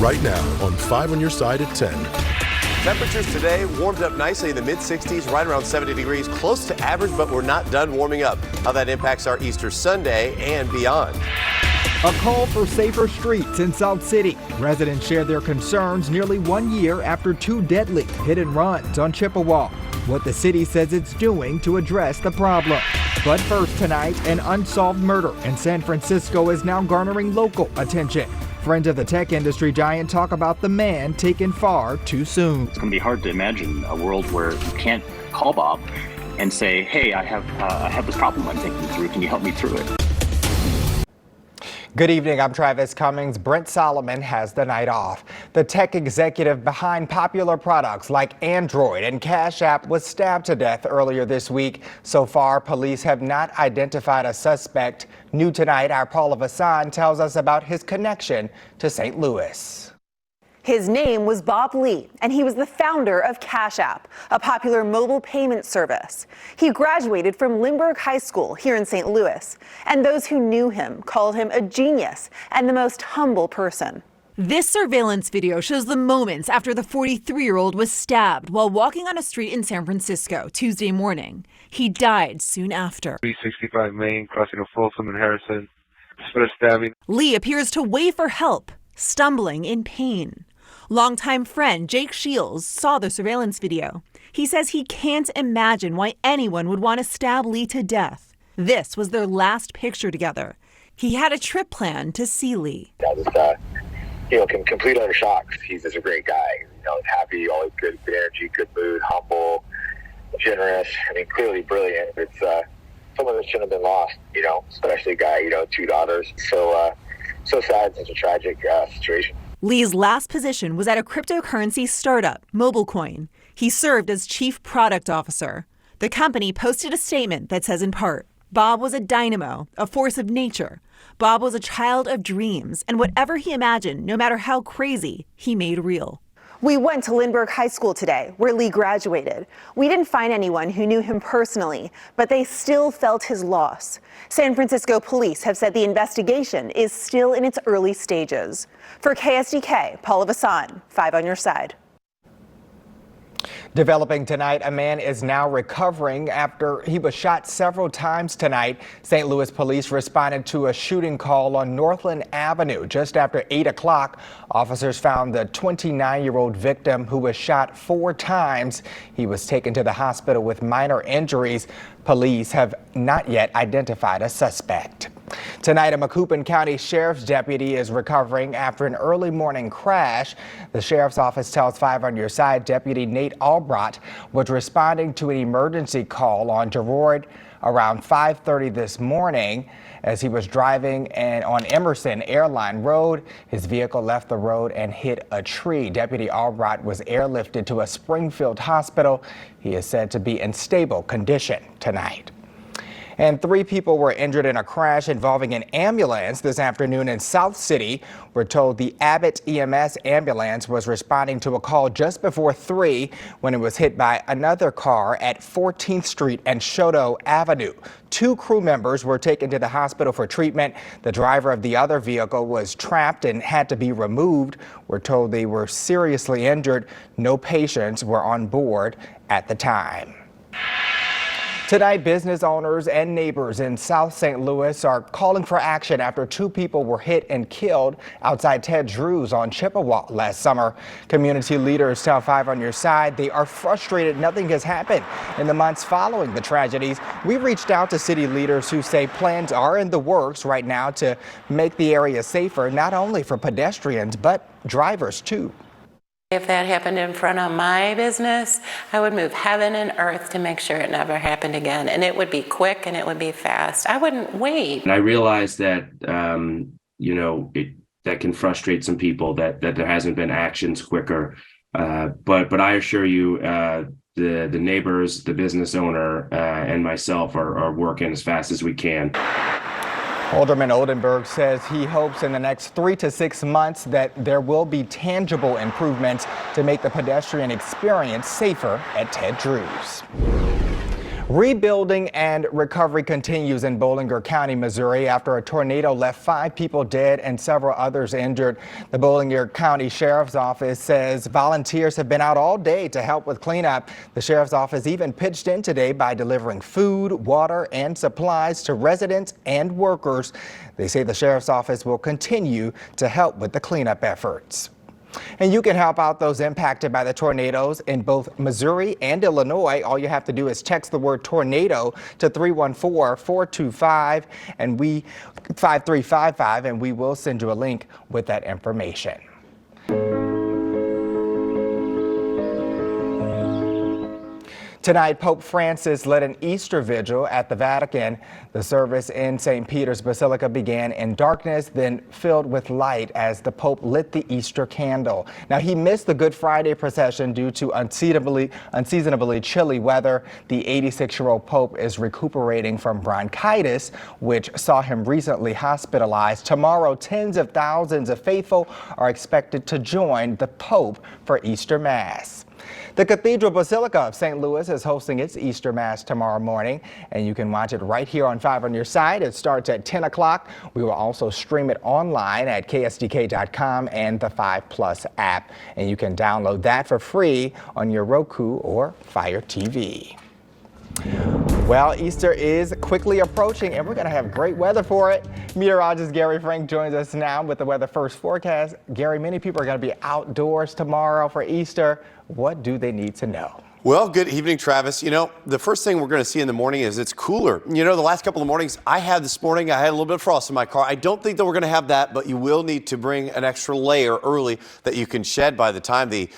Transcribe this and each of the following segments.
right now on 5 on your side at 10. Temperatures today warmed up nicely in the mid-60s, right around 70 degrees, close to average, but we're not done warming up. How that impacts our Easter Sunday and beyond. A call for safer streets in South City. Residents share their concerns nearly 1 year after 2 deadly hit and runs on Chippewa. What the city says it's doing to address the problem. But first tonight, an unsolved murder in San Francisco is now garnering local attention. Friends of the tech industry giant talk about the man taken far too soon. It's going to be hard to imagine a world where you can't call Bob and say, hey, I have this problem I'm thinking through. Can you help me through it? Good evening, I'm Travis Cummings. Brent Solomon has the night off. The tech executive behind popular products like Android and Cash App was stabbed to death earlier this week. So far, police have not identified a suspect. New tonight, our Paula Vasan tells us about his connection to St. Louis. His name was Bob Lee, and he was the founder of Cash App, a popular mobile payment service. He graduated from Lindbergh High School here in St. Louis, and those who knew him called him a genius and the most humble person. This surveillance video shows the moments after the 43-year-old was stabbed while walking on a street in San Francisco Tuesday morning. He died soon after. 365 Main, crossing of Folsom and Harrison. Split stabbing. Lee appears to wave for help, stumbling in pain. Longtime friend Jake Shields saw the surveillance video. He says he can't imagine why anyone would want to stab Lee to death. This was their last picture together. He had a trip planned to see Lee. This guy, complete utter shock. He's just a great guy. Happy, always good energy, good mood, humble, generous. Clearly brilliant. It's someone that shouldn't have been lost. Especially a guy. 2 daughters. So sad. Such a tragic situation. Lee's last position was at a cryptocurrency startup, MobileCoin. He served as chief product officer. The company posted a statement that says in part, Bob was a dynamo, a force of nature. Bob was a child of dreams, and whatever he imagined, no matter how crazy, he made real. We went to Lindbergh High School today, where Lee graduated. We didn't find anyone who knew him personally, but they still felt his loss. San Francisco police have said the investigation is still in its early stages. For KSDK, Paula Vasan, 5 on your side. Developing tonight, a man is now recovering after he was shot several times tonight. St. Louis police responded to a shooting call on Northland Avenue just after 8 o'clock. Officers found the 29-year-old victim who was shot 4 times. He was taken to the hospital with minor injuries. Police have not yet identified a suspect. Tonight, a Macoupin County Sheriff's deputy is recovering after an early morning crash. The sheriff's office tells 5 on your side Deputy Nate Albrott was responding to an emergency call on Girard around 5:30 this morning as he was driving on Emerson Airline Road. His vehicle left the road and hit a tree. Deputy Albrott was airlifted to a Springfield hospital. He is said to be in stable condition tonight. And 3 people were injured in a crash involving an ambulance this afternoon in South City. We're told the Abbott EMS ambulance was responding to a call just before 3 when it was hit by another car at 14th Street and Choteau Avenue. 2 crew members were taken to the hospital for treatment. The driver of the other vehicle was trapped and had to be removed. We're told they were seriously injured. No patients were on board at the time. Tonight, business owners and neighbors in South St. Louis are calling for action after 2 people were hit and killed outside Ted Drew's on Chippewa last summer. Community leaders tell 5 on your side they are frustrated nothing has happened in the months following the tragedies. We reached out to city leaders who say plans are in the works right now to make the area safer, not only for pedestrians, but drivers too. If that happened in front of my business, I would move heaven and earth to make sure it never happened again. And it would be quick and it would be fast. I wouldn't wait. And I realize that, that can frustrate some people that there hasn't been actions quicker. But I assure you, the neighbors, the business owner, and myself are working as fast as we can. Alderman Oldenburg says he hopes in the next 3 to 6 months that there will be tangible improvements to make the pedestrian experience safer at Ted Drew's. Rebuilding and recovery continues in Bollinger County, Missouri, after a tornado left 5 people dead and several others injured. The Bollinger County Sheriff's Office says volunteers have been out all day to help with cleanup. The Sheriff's Office even pitched in today by delivering food, water, and supplies to residents and workers. They say the Sheriff's Office will continue to help with the cleanup efforts. And you can help out those impacted by the tornadoes in both Missouri and Illinois. All you have to do is text the word tornado to 314-425 and 5355, and we will send you a link with that information. Tonight, Pope Francis led an Easter vigil at the Vatican. The service in St. Peter's Basilica began in darkness, then filled with light as the Pope lit the Easter candle. Now, he missed the Good Friday procession due to unseasonably chilly weather. The 86-year-old Pope is recuperating from bronchitis, which saw him recently hospitalized. Tomorrow, tens of thousands of faithful are expected to join the Pope for Easter Mass. The Cathedral Basilica of St. Louis is hosting its Easter Mass tomorrow morning, and you can watch it right here on 5 on Your Side. It starts at 10 o'clock. We will also stream it online at ksdk.com and the 5+ app, and you can download that for free on your Roku or Fire TV. Well, Easter is quickly approaching, and we're going to have great weather for it. Meteorologist Gary Frank joins us now with the Weather First forecast. Gary, many people are going to be outdoors tomorrow for Easter. What do they need to know? Well, good evening, Travis. You know, the first thing we're going to see in the morning is it's cooler. You know, the last couple of mornings I had this morning, I had a little bit of frost in my car. I don't think that we're going to have that, but you will need to bring an extra layer early that you can shed by the time the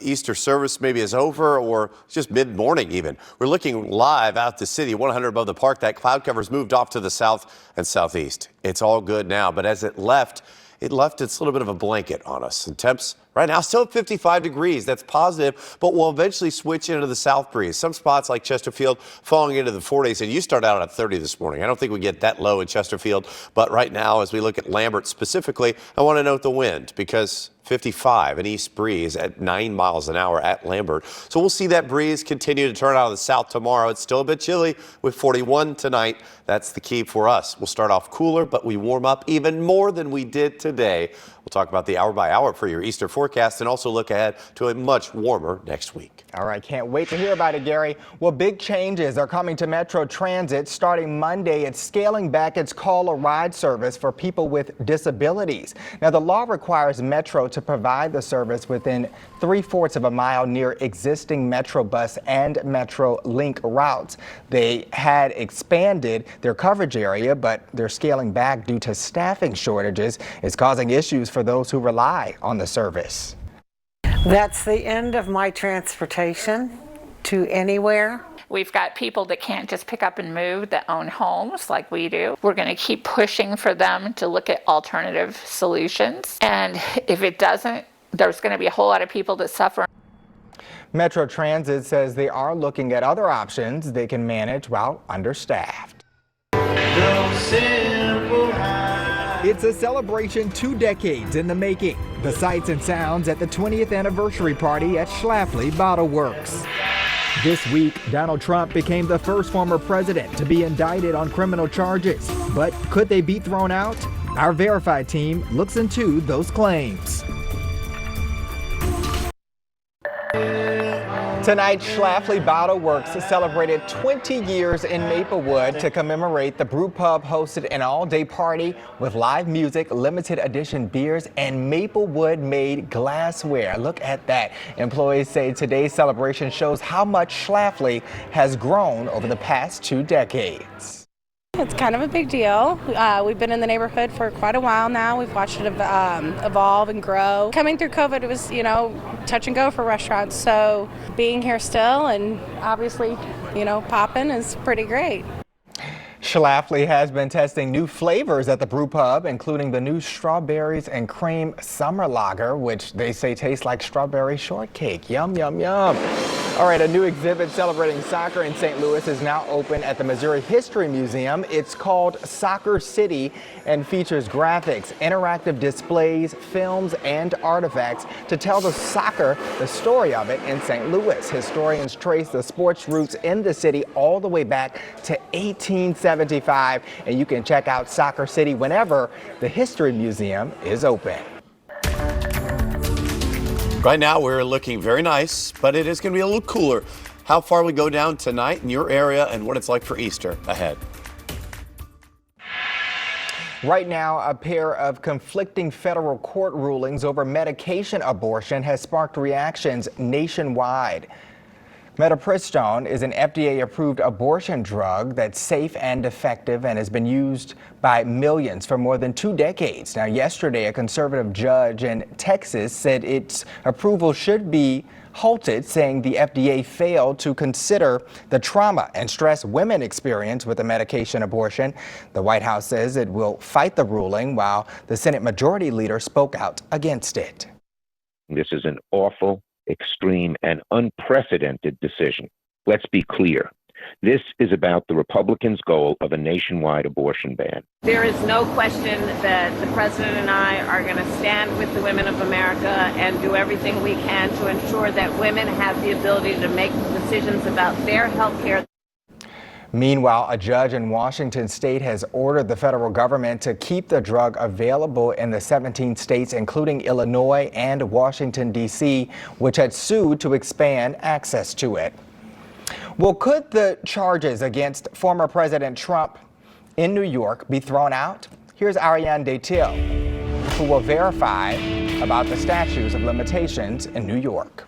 Easter service maybe is over, or just mid-morning even. We're looking live out the city, 100 above the park. That cloud cover's moved off to the south and southeast. It's all good now, but as it left its little bit of a blanket on us. And temps right now still at 55 degrees. That's positive, but we'll eventually switch into the south breeze. Some spots like Chesterfield falling into the 40s, and you start out at 30 this morning. I don't think we get that low in Chesterfield, but right now as we look at Lambert specifically, I want to note the wind, because 55, an east breeze at 9 miles an hour at Lambert. So we'll see that breeze continue to turn out of the south tomorrow. It's still a bit chilly with 41 tonight. That's the key for us. We'll start off cooler, but we warm up even more than we did today. We'll talk about the hour by hour for your Easter forecast and also look ahead to a much warmer next week. All right, can't wait to hear about it, Gary. Well, big changes are coming to Metro Transit. Starting Monday, it's scaling back its call-a-ride service for people with disabilities. Now, the law requires Metro to provide the service within 3/4 of a mile near existing Metro Bus and Metro Link routes. They had expanded their coverage area, but they're scaling back due to staffing shortages. It's causing issues for those who rely on the service. That's the end of my transportation to anywhere. We've got people that can't just pick up and move that own homes like we do. We're going to keep pushing for them to look at alternative solutions. And if it doesn't, there's going to be a whole lot of people that suffer. Metro Transit says they are looking at other options they can manage while understaffed. It's a celebration 2 decades in the making. The sights and sounds at the 20th anniversary party at Schlafly Bottle Works. This week, Donald Trump became the first former president to be indicted on criminal charges. But could they be thrown out? Our Verified team looks into those claims. Tonight, Schlafly Bottle Works celebrated 20 years in Maplewood. To commemorate, the brew pub hosted an all-day party with live music, limited edition beers, and Maplewood-made glassware. Look at that. Employees say today's celebration shows how much Schlafly has grown over the past 2 decades. It's kind of a big deal. We've been in the neighborhood for quite a while now. We've watched it evolve and grow. Coming through COVID, it was, touch and go for restaurants. So being here still and obviously, popping is pretty great. Schlafly has been testing new flavors at the brew pub, including the new strawberries and cream summer lager, which they say tastes like strawberry shortcake. Yum, yum, yum. All right, a new exhibit celebrating soccer in St. Louis is now open at the Missouri History Museum. It's called Soccer City and features graphics, interactive displays, films, and artifacts to tell the story of it in St. Louis. Historians trace the sports roots in the city all the way back to 1875, and you can check out Soccer City whenever the History Museum is open. Right now, we're looking very nice, but it is going to be a little cooler. How far we go down tonight in your area and what it's like for Easter ahead. Right now, a pair of conflicting federal court rulings over medication abortion has sparked reactions nationwide. Metopristone is an FDA-approved abortion drug that's safe and effective and has been used by millions for more than 2 decades. Now, yesterday, a conservative judge in Texas said its approval should be halted, saying the FDA failed to consider the trauma and stress women experience with the medication abortion. The White House says it will fight the ruling, while the Senate Majority Leader spoke out against it. This is an awful, extreme, and unprecedented decision. Let's be clear. This is about the Republicans' goal of a nationwide abortion ban. There is no question that the president and I are going to stand with the women of America and do everything we can to ensure that women have the ability to make decisions about their health care. Meanwhile, a judge in Washington state has ordered the federal government to keep the drug available in the 17 states, including Illinois and Washington, D.C., which had sued to expand access to it. Well, could the charges against former President Trump in New York be thrown out? Here's Ariane Detil, who will verify about the statutes of limitations in New York.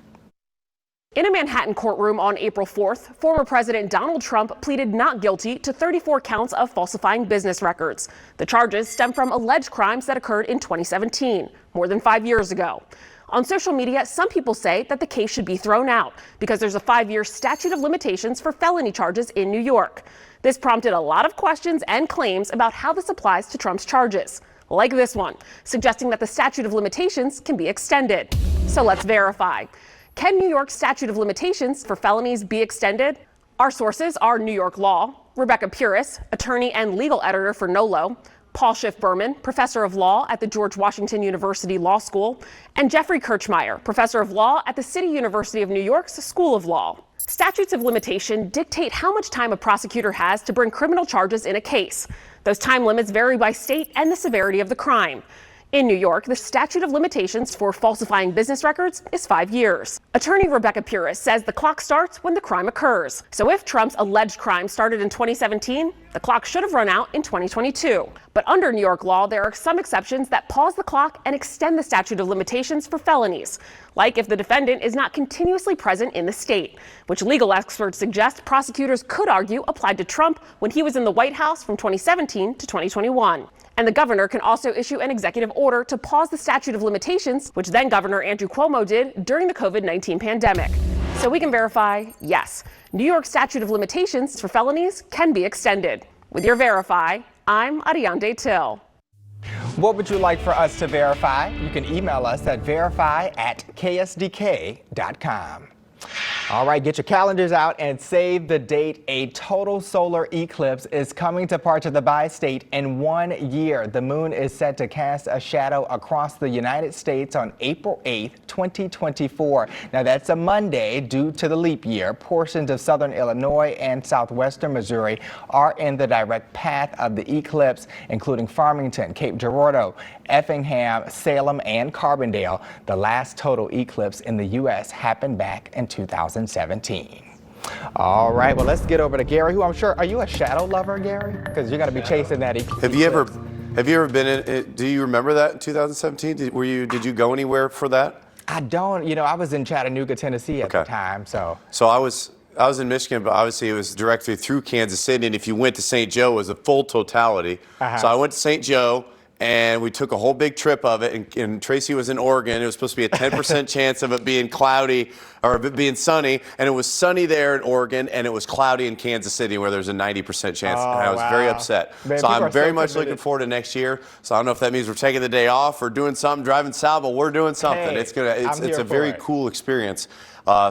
In a Manhattan courtroom on April 4th, former President Donald Trump pleaded not guilty to 34 counts of falsifying business records. The charges stem from alleged crimes that occurred in 2017, more than 5 years ago. On social media, some people say that the case should be thrown out because there's a 5-year statute of limitations for felony charges in New York. This prompted a lot of questions and claims about how this applies to Trump's charges, like this one, suggesting that the statute of limitations can be extended. So let's verify. Can New York's statute of limitations for felonies be extended? Our sources are New York Law, Rebecca Puris, attorney and legal editor for NOLO, Paul Schiff Berman, professor of law at the George Washington University Law School, and Jeffrey Kirchmeier, professor of law at the City University of New York's School of Law. Statutes of limitation dictate how much time a prosecutor has to bring criminal charges in a case. Those time limits vary by state and the severity of the crime. In New York, the statute of limitations for falsifying business records is 5 years. Attorney Rebecca Puris says the clock starts when the crime occurs. So if Trump's alleged crime started in 2017, the clock should have run out in 2022. But under New York law, there are some exceptions that pause the clock and extend the statute of limitations for felonies, like if the defendant is not continuously present in the state, which legal experts suggest prosecutors could argue applied to Trump when he was in the White House from 2017 to 2021. And the governor can also issue an executive order to pause the statute of limitations, which then Governor Andrew Cuomo did during the COVID-19 pandemic. So we can verify, yes, New York statute of limitations for felonies can be extended. With your Verify, I'm Ariane Detil. What would you like for us to verify? You can email us at verify@ksdk.com. All right, get your calendars out and save the date. A total solar eclipse is coming to parts of the bi-state in 1 year. The moon is set to cast a shadow across the United States on April 8th, 2024. Now, that's a Monday due to the leap year. Portions of southern Illinois and southwestern Missouri are in the direct path of the eclipse, including Farmington, Cape Girardeau, Effingham, Salem, and Carbondale. The last total eclipse in the U.S. happened back in 2017. All right, well, let's get over to Gary, who I'm sure, are you a shadow lover, Gary? Because you're going to be chasing that eclipse. Have you ever been in, do you remember that in 2017? Did you go anywhere for that? I don't, I was in Chattanooga, Tennessee at the time, so. So I was in Michigan, but obviously it was directly through Kansas City, and if you went to St. Joe, it was a full totality. So I went to St. Joe, and we took a whole big trip of it, and Tracy was in Oregon. It was supposed to be a 10% chance of it being cloudy or of it being sunny, and it was sunny there in Oregon, and it was cloudy in Kansas City where there's a 90% chance, and I was very upset. Man, so I'm very so much looking forward to next year. So I don't know if that means we're taking the day off or doing something, driving south, but we're doing something. Hey, It's a very cool experience.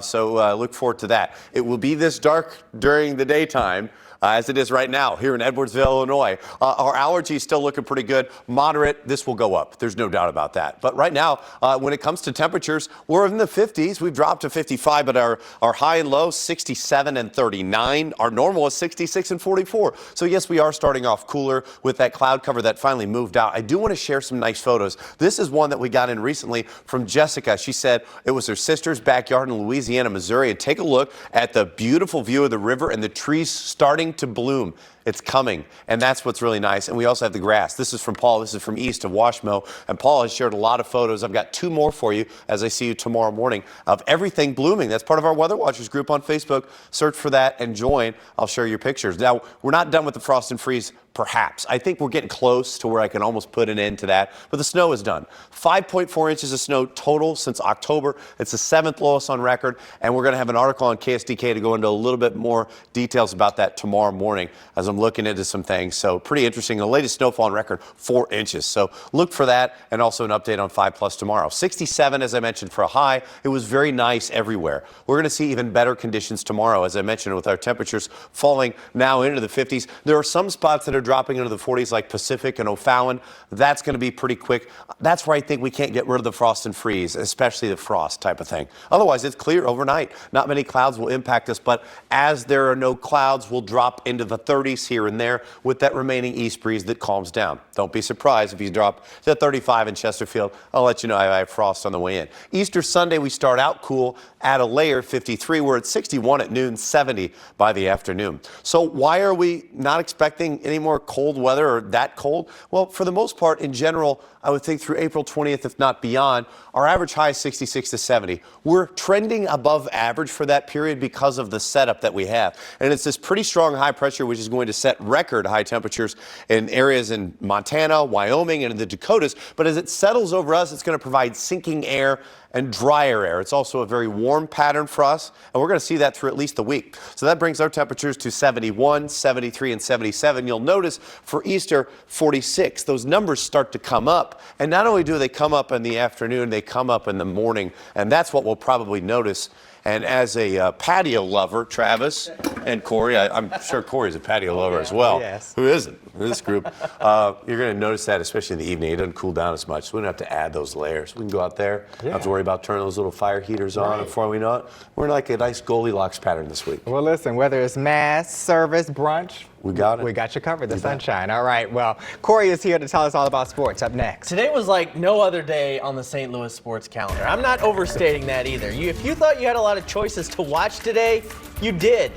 So look forward to that. It will be this dark during the daytime, as it is right now here in Edwardsville, Illinois. Our allergies still looking pretty good. Moderate, this will go up. There's no doubt about that. But right now, when it comes to temperatures, we're in the 50s. We've dropped to 55, but our high and low, 67 and 39. Our normal is 66 and 44. So yes, we are starting off cooler with that cloud cover that finally moved out. I do want to share some nice photos. This is one that we got in recently from Jessica. She said it was her sister's backyard in Louisiana, Missouri. And take a look at the beautiful view of the river and the trees starting to bloom. It's coming, and that's what's really nice. And we also have the grass. This is from Paul. This is from east of Washmo, and Paul has shared a lot of photos. I've got 2 more for you as I see you tomorrow morning of everything blooming. That's part of our Weather Watchers group on Facebook. Search for that and join. I'll share your pictures. Now, we're not done with the frost and freeze, perhaps. I think we're getting close to where I can almost put an end to that, but the snow is done. 5.4 inches of snow total since October. It's the 7th lowest on record, and we're going to have an article on KSDK to go into a little bit more details about that tomorrow morning as I'm looking into some things. So pretty interesting. The latest snowfall on record, 4 inches. So look for that, and also an update on 5+ tomorrow. 67, as I mentioned, for a high. It was very nice everywhere. We're going to see even better conditions tomorrow, as I mentioned, with our temperatures falling now into the 50s. There are some spots that are dropping into the 40s, like Pacific and O'Fallon. That's going to be pretty quick. That's where I think we can't get rid of the frost and freeze, especially the frost type of thing. Otherwise, it's clear overnight. Not many clouds will impact us, but as there are no clouds, we'll drop into the 30s here and there with that remaining east breeze that calms down. Don't be surprised if you drop to 35 in Chesterfield. I'll let you know I have frost on the way in. Easter Sunday, we start out cool, add a layer, 53. We're at 61 at noon, 70 by the afternoon. So why are we not expecting any more cold weather or that cold? Well, for the most part, in general, I would think through April 20th, if not beyond, our average high is 66 to 70. We're trending above average for that period because of the setup that we have. And it's this pretty strong high pressure which is going to set record high temperatures in areas in Montana, Wyoming, and in the Dakotas. But as it settles over us, it's going to provide sinking air and drier air. It's also a very warm pattern for us, and we're going to see that through at least the week. So that brings our temperatures to 71, 73, and 77. You'll notice for Easter, 46. Those numbers start to come up, and not only do they come up in the afternoon, they come up in the morning, and that's what we'll probably notice. And as a patio lover, Travis and Corey, I'm sure Corey's a patio lover as well. Yes. Who isn't in this group? You're going to notice that, especially in the evening. It doesn't cool down as much. So we don't have to add those layers. We can go out there, don't have to worry about turning those little fire heaters on. And before we know it, we're in like a nice Goldilocks pattern this week. Well, listen, whether it's mass, service, brunch, we got it. We got you covered, the sunshine. All right, well, Corey is here to tell us all about sports. Up next. Today was like no other day on the St. Louis sports calendar. I'm not overstating that either. If you thought you had a lot of choices to watch today, you did.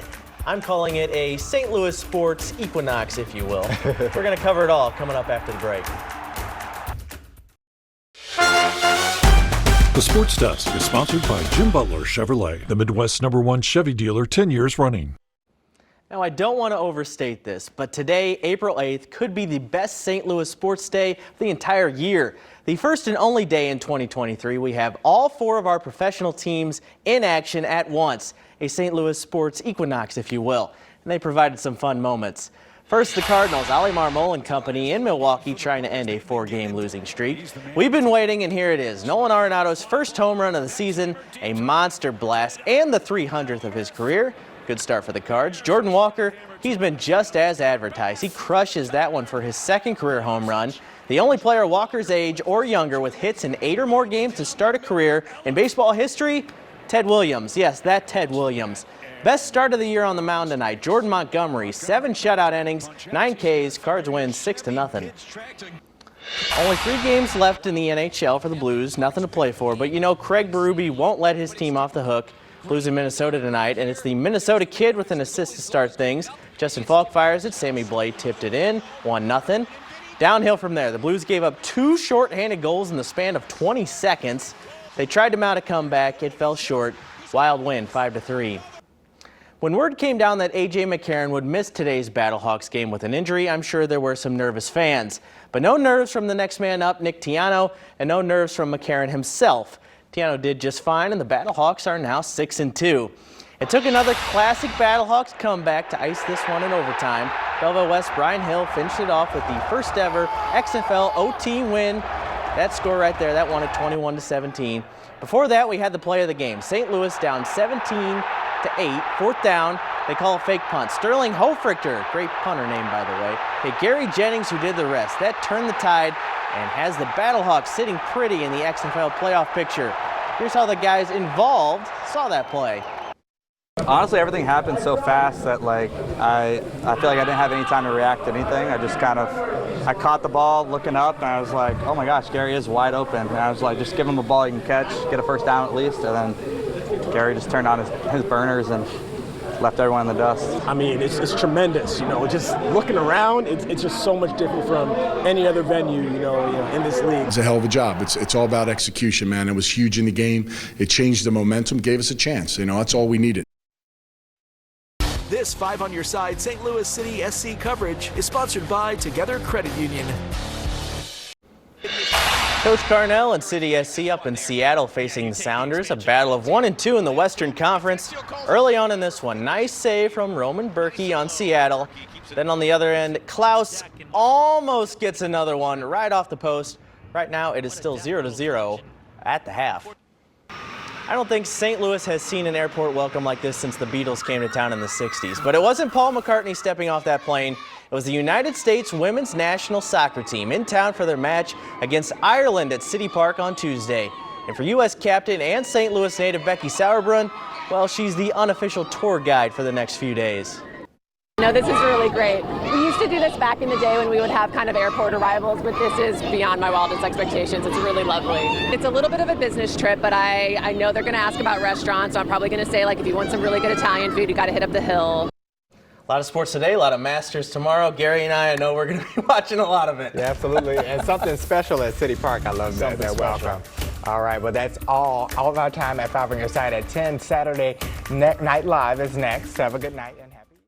I'm calling it a St. Louis sports equinox, if you will. We're going to cover it all coming up after the break. The Sports Desk is sponsored by Jim Butler Chevrolet, the Midwest's #1 Chevy dealer 10 years running. Now, I don't want to overstate this, but today, April 8th, could be the best St. Louis sports day of the entire year. The first and only day in 2023, we have all 4 of our professional teams in action at once. A St. Louis sports equinox, if you will. And they provided some fun moments. First, the Cardinals, Ollie Marmol and company in Milwaukee trying to end a 4-game losing streak. We've been waiting, and here it is. Nolan Arenado's first home run of the season, a monster blast, and the 300th of his career. Good start for the Cards. Jordan Walker, he's been just as advertised. He crushes that one for his 2nd career home run. The only player Walker's age or younger with hits in 8 or more games to start a career in baseball history, Ted Williams. Yes, that Ted Williams. Best start of the year on the mound tonight, Jordan Montgomery, 7 shutout innings, 9 Ks, Cards win 6-0. Only 3 games left in the NHL for the Blues, nothing to play for, but you know Craig Berube won't let his team off the hook. Blues in Minnesota tonight, and it's the Minnesota Kid with an assist to start things. Justin Falk fires it, Sammy Blais tipped it in, 1-0. Downhill from there, the Blues gave up 2 short-handed goals in the span of 20 seconds. They tried to mount a comeback, it fell short. Wild win, 5-3. When word came down that A.J. McCarron would miss today's Battlehawks game with an injury, I'm sure there were some nervous fans. But no nerves from the next man up, Nick Tiano, and no nerves from McCarron himself. Tiano did just fine, and the Battlehawks are now 6-2. It took another classic Battlehawks comeback to ice this one in overtime. Belleville West Brian Hill finished it off with the first ever XFL OT win. That score right there, that won it 21-17. Before that, we had the play of the game. St. Louis down 17-8, fourth down. They call a fake punt. Sterling Hofrichter, great punter name by the way. Hey, Gary Jennings who did the rest. That turned the tide and has the Battlehawks sitting pretty in the XFL playoff picture. Here's how the guys involved saw that play. Honestly, everything happened so fast that I feel like I didn't have any time to react to anything. I just I caught the ball looking up and I was like, oh my gosh, Gary is wide open. And I was like, just give him a ball you can catch, get a first down at least. And then Gary just turned on his burners and left everyone in the dust. I mean, it's tremendous, just looking around, it's just so much different from any other venue, in this league. It's a hell of a job. It's all about execution, man. It was huge in the game. It changed the momentum, gave us a chance. That's all we needed. This 5 on Your Side St. Louis City SC coverage is sponsored by Together Credit Union. Coach Carnell and City SC up in Seattle facing the Sounders, a battle of 1 and 2 in the Western Conference. Early on in this one, nice save from Roman Berkey on Seattle. Then on the other end, Klaus almost gets another one right off the post. Right now it is still 0-0 at the half. I don't think St. Louis has seen an airport welcome like this since the Beatles came to town in the 60s. But it wasn't Paul McCartney stepping off that plane. It was the United States women's national soccer team in town for their match against Ireland at City Park on Tuesday. And for U.S. captain and St. Louis native Becky Sauerbrunn, well, she's the unofficial tour guide for the next few days. This is really great. We used to do this back in the day when we would have kind of airport arrivals, but this is beyond my wildest expectations. It's really lovely. It's a little bit of a business trip, but I know they're going to ask about restaurants, so I'm probably going to say, if you want some really good Italian food, you got to hit up the Hill. A lot of sports today, a lot of Masters tomorrow. Gary and I know we're going to be watching a lot of it. Yeah, absolutely. And something special at City Park. I love that. They're welcome. All right, well, that's all of our time at 5 on Your Side at 10. Saturday Night Live is next. Have a good night and have